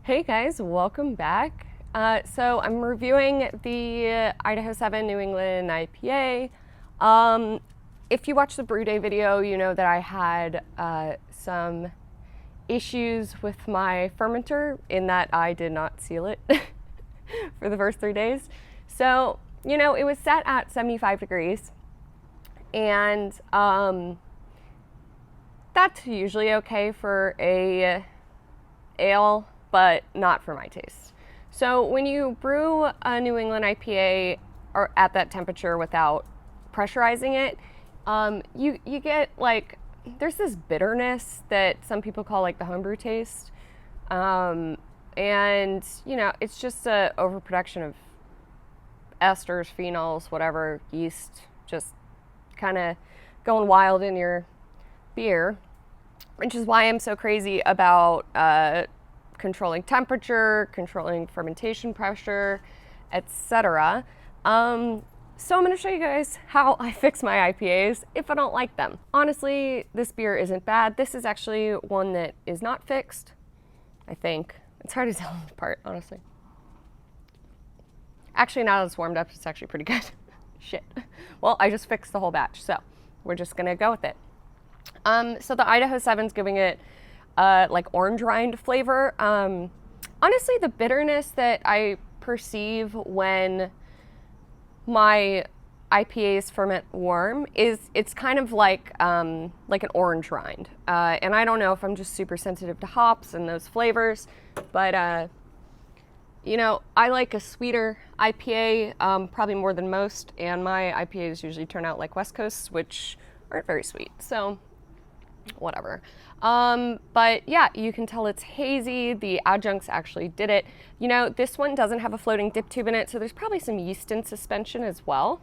Hey guys, welcome back. So I'm reviewing the Idaho7 New England IPA. If you watched the brew day video, you know that I had some issues with my fermenter in that I did not seal it for the first 3 days. So, you know, it was set at 75 degrees and that's usually okay for a ale, but not for my taste. So when you brew a New England IPA or at that temperature without pressurizing it, you get like, there's this bitterness that some people call like the homebrew taste. And you know, it's just a overproduction of esters, phenols, whatever, yeast, just kind of going wild in your beer, which is why I'm so crazy about controlling temperature, controlling fermentation pressure, etc. So I'm going to show you guys how I fix my IPAs if I don't like them. Honestly, this beer isn't bad. This is actually one that is not fixed, I think. It's hard to tell apart, honestly. Actually, now that it's warmed up, it's actually pretty good. Shit. Well, I just fixed the whole batch, so we're just going to go with it. So the Idaho7's giving it like orange rind flavor. Honestly, the bitterness that I perceive when my IPAs ferment warm it's kind of like an orange rind. And I don't know if I'm just super sensitive to hops and those flavors, but you know, I like a sweeter IPA probably more than most, and my IPAs usually turn out like West Coasts, which aren't very sweet. So whatever. But yeah, you can tell it's hazy. The adjuncts actually did it. You know, this one doesn't have a floating dip tube in it, so there's probably some yeast in suspension as well.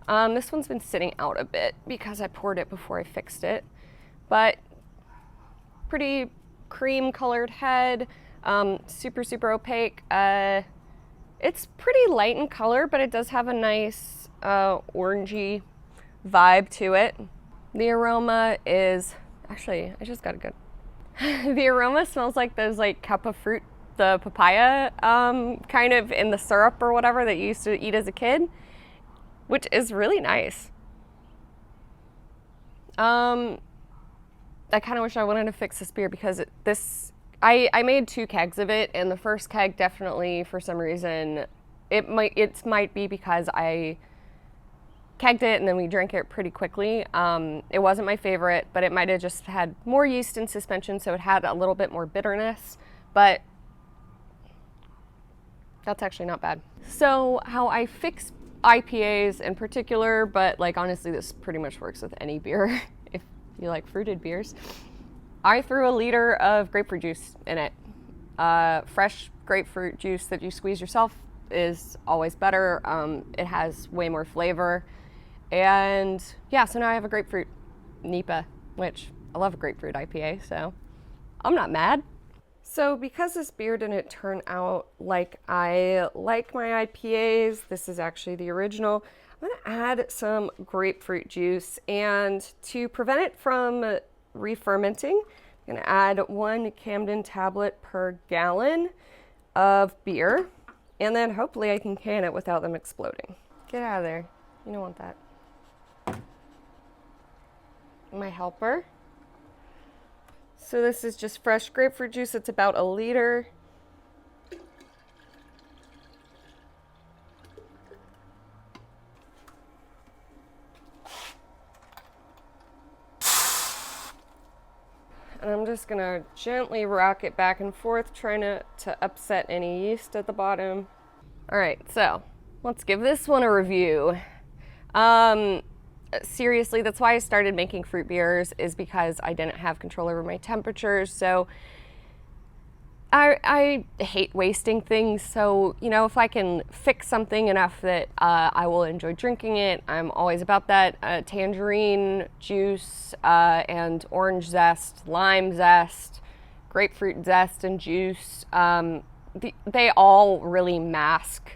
This one's been sitting out a bit because I poured it before I fixed it, but pretty cream colored head, super opaque. It's pretty light in color, but it does have a nice orangey vibe to it. The aroma is, actually, I just got a good. The aroma smells like those like cup of fruit, the papaya, kind of in the syrup or whatever that you used to eat as a kid, which is really nice. I kind of wish I wanted to fix this beer because I made 2 kegs of it, and the first keg definitely, for some reason, it might be because I kegged it and then we drank it pretty quickly. It wasn't my favorite, but it might have just had more yeast in suspension, so it had a little bit more bitterness, but that's actually not bad. So how I fix IPAs in particular, but like honestly this pretty much works with any beer if you like fruited beers. I threw a liter of grapefruit juice in it. Fresh grapefruit juice that you squeeze yourself is always better. It has way more flavor. And yeah, so now I have a grapefruit Neipa, which I love a grapefruit IPA, so I'm not mad. So because this beer didn't turn out like I like my IPAs, this is actually the original, I'm gonna add some grapefruit juice, and to prevent it from re-fermenting, I'm gonna add 1 Camden tablet per gallon of beer, and then hopefully I can can it without them exploding. Get out of there, you don't want that. My helper. So this is just fresh grapefruit juice. It's about a liter. And I'm just gonna gently rock it back and forth, trying to upset any yeast at the bottom. All right, so let's give this one a review. Seriously, that's why I started making fruit beers, is because I didn't have control over my temperatures. So I hate wasting things. So, you know, if I can fix something enough that I will enjoy drinking it, I'm always about that. Tangerine juice and orange zest, lime zest, grapefruit zest and juice. They all really mask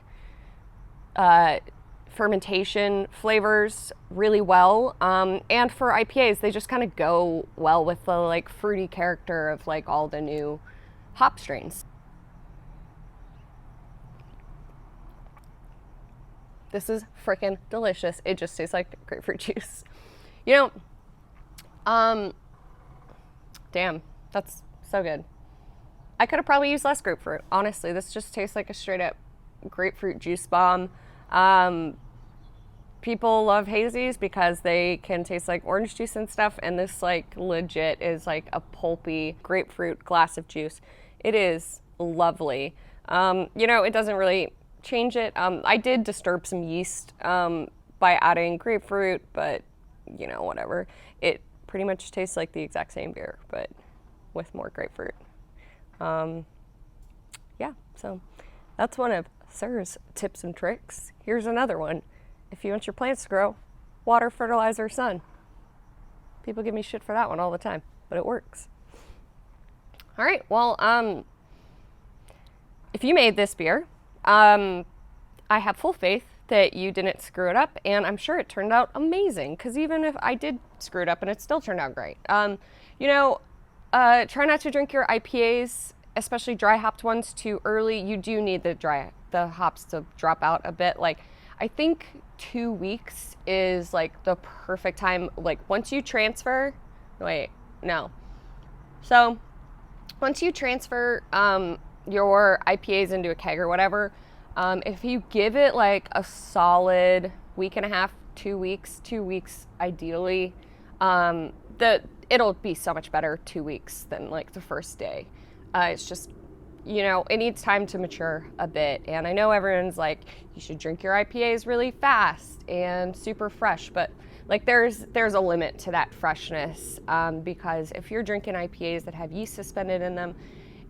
fermentation flavors really well, and for IPAs they just kind of go well with the like fruity character of like all the new hop strains. This is freaking delicious. It just tastes like grapefruit juice. You know, damn, that's so good. I could have probably used less grapefruit. Honestly, this just tastes like a straight up grapefruit juice bomb. People love hazies because they can taste like orange juice and stuff, and this like legit is like a pulpy grapefruit glass of juice. It is lovely. You know, it doesn't really change it. I did disturb some yeast by adding grapefruit, but you know, whatever. It pretty much tastes like the exact same beer, but with more grapefruit. Yeah, so that's one of Sir's tips and tricks. Here's another one. If you want your plants to grow, water, fertilizer, sun. People give me shit for that one all the time, but it works. All right, well, if you made this beer, I have full faith that you didn't screw it up, and I'm sure it turned out amazing, because even if I did screw it up and it still turned out great. You know, try not to drink your IPAs, especially dry hopped ones, too early. You do need the hops to drop out a bit. Like, I think 2 weeks is like the perfect time. Like once you transfer, So once you transfer your IPAs into a keg or whatever, if you give it like a solid week and a half, 2 weeks, 2 weeks ideally, it'll be so much better 2 weeks than like the first day. It's just, you know, it needs time to mature a bit. And I know everyone's like, you should drink your IPAs really fast and super fresh, but like there's a limit to that freshness, because if you're drinking IPAs that have yeast suspended in them,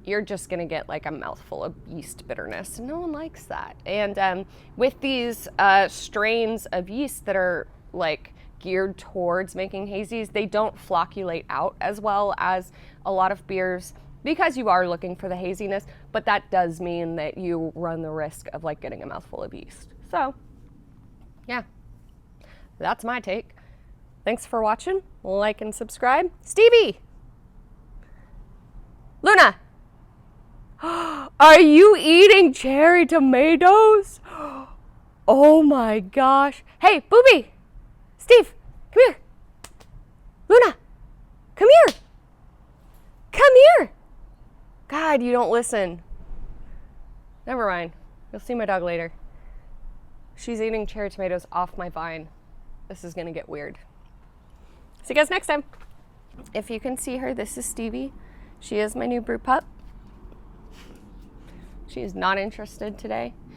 you're just gonna get like a mouthful of yeast bitterness. No one likes that. And with these strains of yeast that are like geared towards making hazies, they don't flocculate out as well as a lot of beers, because you are looking for the haziness, but that does mean that you run the risk of like getting a mouthful of yeast. So yeah, that's my take. Thanks for watching. Like and subscribe. Stevie! Luna! Are you eating cherry tomatoes? Oh my gosh. Hey, Booby! Steve, come here. Luna, come here. Come here. God, you don't listen. Never mind. You'll see my dog later. She's eating cherry tomatoes off my vine. This is gonna get weird. See you guys next time. If you can see her, this is Stevie. She is my new brew pup. She is not interested today.